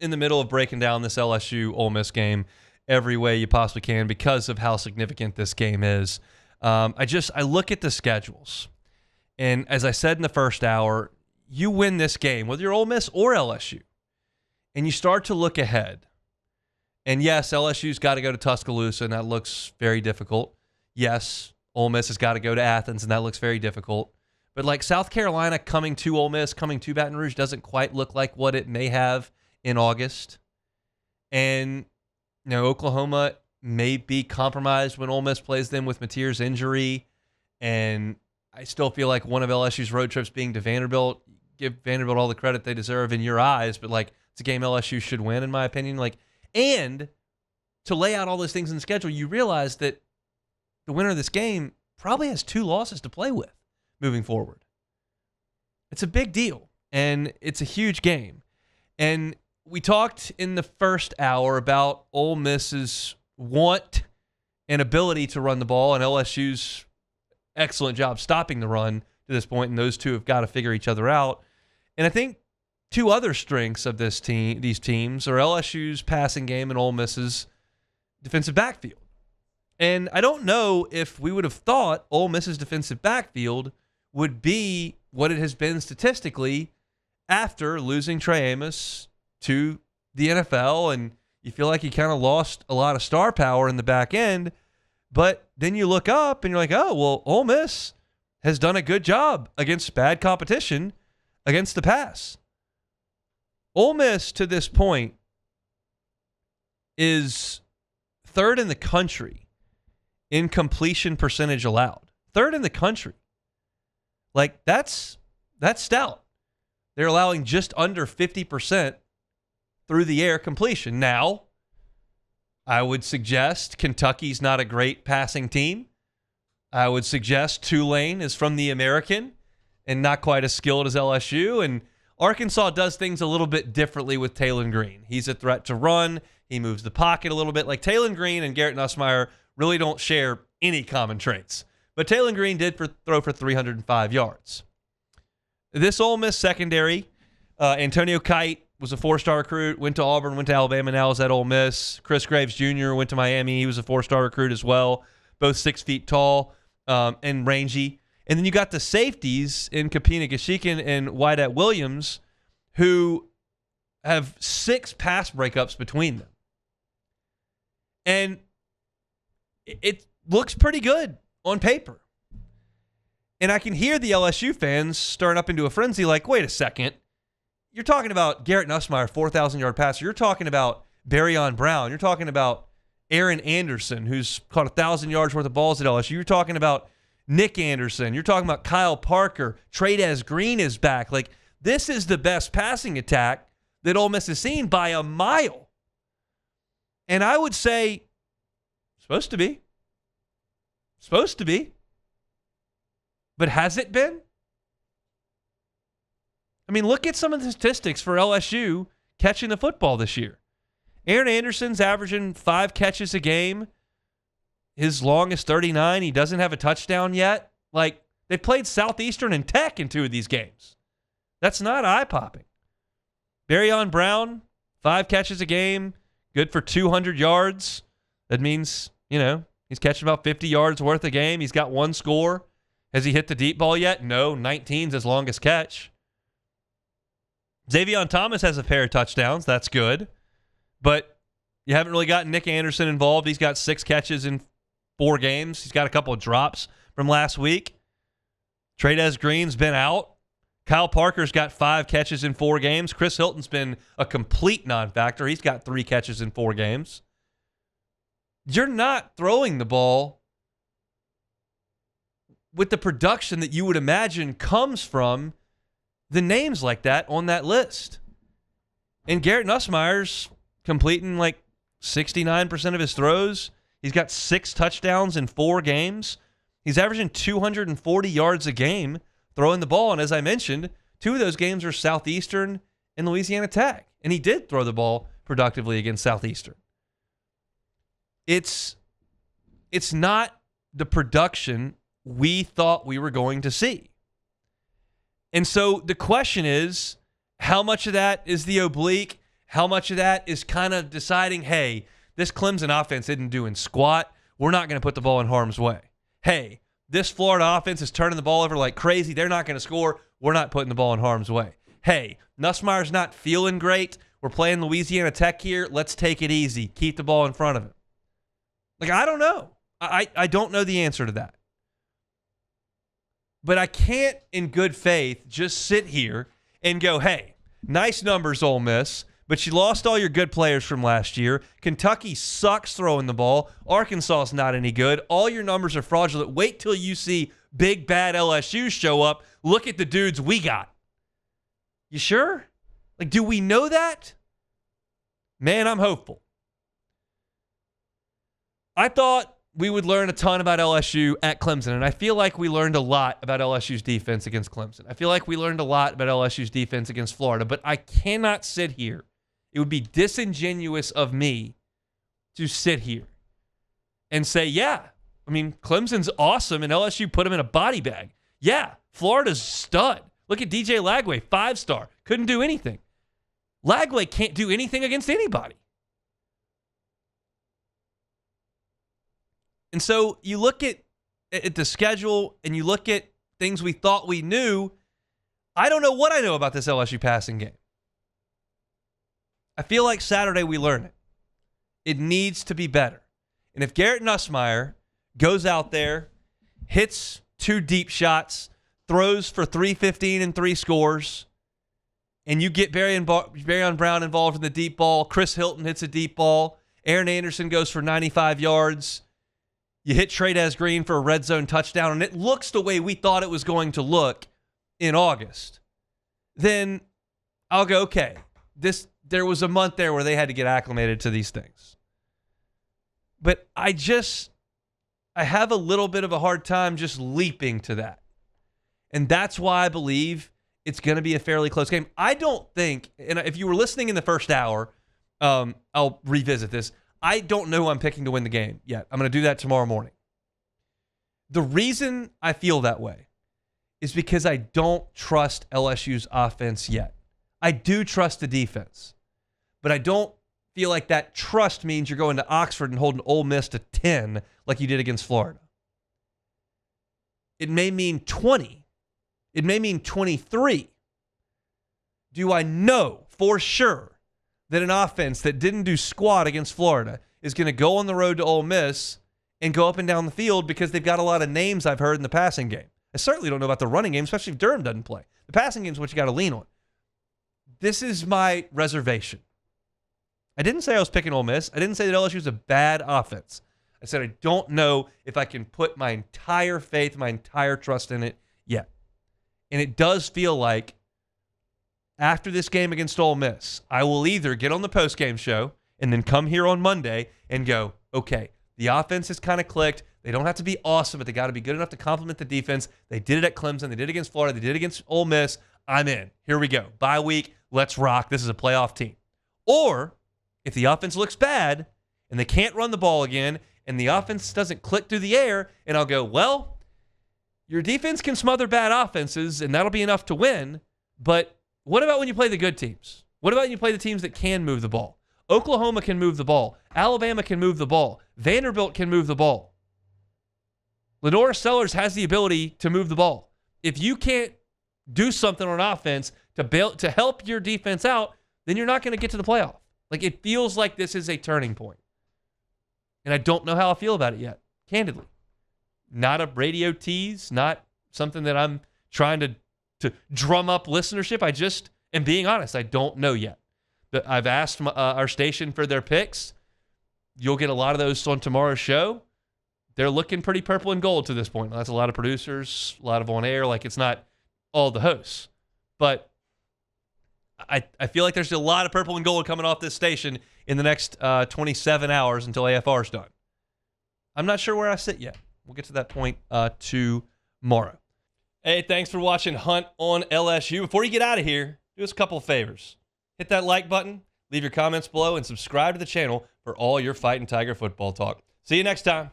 in the middle of breaking down this LSU Ole Miss game every way you possibly can because of how significant this game is. I look at the schedules, and as I said in the first hour, you win this game, whether you're Ole Miss or LSU, and you start to look ahead. And yes, LSU's got to go to Tuscaloosa, and that looks very difficult. Yes, Ole Miss has got to go to Athens, and that looks very difficult. But like South Carolina coming to Ole Miss, coming to Baton Rouge doesn't quite look like what it may have in August. And Oklahoma may be compromised when Ole Miss plays them with Mateer's injury. And I still feel like one of LSU's road trips being to Vanderbilt, give Vanderbilt all the credit they deserve in your eyes, but like it's a game LSU should win, in my opinion. And to lay out all those things in the schedule, you realize that the winner of this game probably has 2 losses to play with moving forward. It's a big deal, and it's a huge game. And we talked in the first hour about Ole Miss's want and ability to run the ball and LSU's excellent job stopping the run to this point, and those two have got to figure each other out. And I think 2 other strengths of these teams are LSU's passing game and Ole Miss's defensive backfield. And I don't know if we would have thought Ole Miss's defensive backfield would be what it has been statistically after losing Trey Amos to the NFL, and you feel like he kind of lost a lot of star power in the back end. But then you look up and you're like, oh, well, Ole Miss has done a good job against bad competition against the pass. Ole Miss, to this point, is 3rd in the country in completion percentage allowed. 3rd in the country. Like, that's stout. They're allowing just under 50% through the air completion. Now, I would suggest Kentucky's not a great passing team. I would suggest Tulane is from the American and not quite as skilled as LSU. And Arkansas does things a little bit differently with Taylon Green. He's a threat to run. He moves the pocket a little bit. Like Taylon Green and Garrett Nussmeier really don't share any common traits. But Taylon Green did throw for 305 yards. This Ole Miss secondary, Antonio Kite was a 4-star recruit, went to Auburn, went to Alabama, now is at Ole Miss. Chris Graves Jr. went to Miami. He was a 4-star recruit as well, both 6 feet tall and rangy. And then you got the safeties in Kapina Gashikin and Wyatt Williams, who have 6 pass breakups between them. And it looks pretty good on paper. And I can hear the LSU fans stirring up into a frenzy like, wait a second. You're talking about Garrett Nussmeier, 4,000-yard passer. You're talking about Barryon Brown. You're talking about Aaron Anderson, who's caught 1,000 yards worth of balls at LSU. You're talking about Nick Anderson. You're talking about Kyle Parker. Trades Green is back. Like, this is the best passing attack that Ole Miss has seen by a mile. And I would say, supposed to be. Supposed to be. But has it been? I mean, look at some of the statistics for LSU catching the football this year. Aaron Anderson's averaging 5 catches a game. His long is 39. He doesn't have a touchdown yet. Like, they played Southeastern and Tech in 2 of these games. That's not eye-popping. Barryon Brown, 5 catches a game, good for 200 yards. That means, he's catching about 50 yards worth a game. He's got 1 score. Has he hit the deep ball yet? No, 19's his longest catch. Xavion Thomas has a pair of touchdowns. That's good. But you haven't really gotten Nick Anderson involved. He's got 6 catches in 4 games. He's got a couple of drops from last week. Trades Green's been out. Kyle Parker's got 5 catches in 4 games. Chris Hilton's been a complete non-factor. He's got 3 catches in 4 games. You're not throwing the ball with the production that you would imagine comes from the names like that on that list. And Garrett Nussmeier's completing like 69% of his throws. He's got 6 touchdowns in 4 games. He's averaging 240 yards a game throwing the ball. And as I mentioned, 2 of those games are Southeastern and Louisiana Tech. And he did throw the ball productively against Southeastern. It's not the production we thought we were going to see. And so the question is, how much of that is the oblique? How much of that is kind of deciding, hey, this Clemson offense isn't doing squat. We're not going to put the ball in harm's way. Hey, this Florida offense is turning the ball over like crazy. They're not going to score. We're not putting the ball in harm's way. Hey, Nussmeier's not feeling great. We're playing Louisiana Tech here. Let's take it easy. Keep the ball in front of him. Like, I don't know. I don't know the answer to that. But I can't, in good faith, just sit here and go, hey, nice numbers, Ole Miss, but you lost all your good players from last year. Kentucky sucks throwing the ball. Arkansas is not any good. All your numbers are fraudulent. Wait till you see big, bad LSU show up. Look at the dudes we got. You sure? Like, do we know that? Man, I'm hopeful. I thought we would learn a ton about LSU at Clemson, and I feel like we learned a lot about LSU's defense against Clemson. I feel like we learned a lot about LSU's defense against Florida, but I cannot sit here. It would be disingenuous of me to sit here and say, yeah, I mean, Clemson's awesome, and LSU put him in a body bag. Yeah, Florida's stud. Look at DJ Lagway, 5-star. Couldn't do anything. Lagway can't do anything against anybody. And so you look at the schedule and you look at things we thought we knew. I don't know what I know about this LSU passing game. I feel like Saturday we learn it. It needs to be better. And if Garrett Nussmeier goes out there, hits 2 deep shots, throws for 315 and 3 scores, and you get Baryon Brown involved in the deep ball, Chris Hilton hits a deep ball, Aaron Anderson goes for 95 yards, you hit Trey'Dez Green for a red zone touchdown, and it looks the way we thought it was going to look in August, then I'll go, okay, there was a month there where they had to get acclimated to these things. But I have a little bit of a hard time just leaping to that. And that's why I believe it's going to be a fairly close game. I don't think, and if you were listening in the first hour, I'll revisit this. I don't know who I'm picking to win the game yet. I'm going to do that tomorrow morning. The reason I feel that way is because I don't trust LSU's offense yet. I do trust the defense, but I don't feel like that trust means you're going to Oxford and holding Ole Miss to 10 like you did against Florida. It may mean 20. It may mean 23. Do I know for sure that an offense that didn't do squat against Florida is going to go on the road to Ole Miss and go up and down the field because they've got a lot of names I've heard in the passing game? I certainly don't know about the running game, especially if Durham doesn't play. The passing game is what you got to lean on. This is my reservation. I didn't say I was picking Ole Miss. I didn't say that LSU is a bad offense. I said I don't know if I can put my entire faith, my entire trust in it yet. And it does feel like after this game against Ole Miss, I will either get on the postgame show and then come here on Monday and go, okay, the offense has kind of clicked. They don't have to be awesome, but they got to be good enough to complement the defense. They did it at Clemson. They did it against Florida. They did it against Ole Miss. I'm in. Here we go. Bye week. Let's rock. This is a playoff team. Or if the offense looks bad and they can't run the ball again and the offense doesn't click through the air, and I'll go, well, your defense can smother bad offenses, and that'll be enough to win, but what about when you play the good teams? What about when you play the teams that can move the ball? Oklahoma can move the ball. Alabama can move the ball. Vanderbilt can move the ball. Lenora Sellers has the ability to move the ball. If you can't do something on offense to help your defense out, then you're not going to get to the playoff. Like, it feels like this is a turning point. And I don't know how I feel about it yet, candidly. Not a radio tease, not something that I'm trying to drum up listenership. I just am being honest. I don't know yet. But I've asked our station for their picks. You'll get a lot of those on tomorrow's show. They're looking pretty purple and gold to this point. That's a lot of producers, a lot of on air. Like, it's not all the hosts. But I feel like there's a lot of purple and gold coming off this station in the next 27 hours until AFR's done. I'm not sure where I sit yet. We'll get to that point tomorrow. Hey, thanks for watching Hunt on LSU. Before you get out of here, do us a couple of favors. Hit that like button, leave your comments below, and subscribe to the channel for all your Fighting Tiger football talk. See you next time.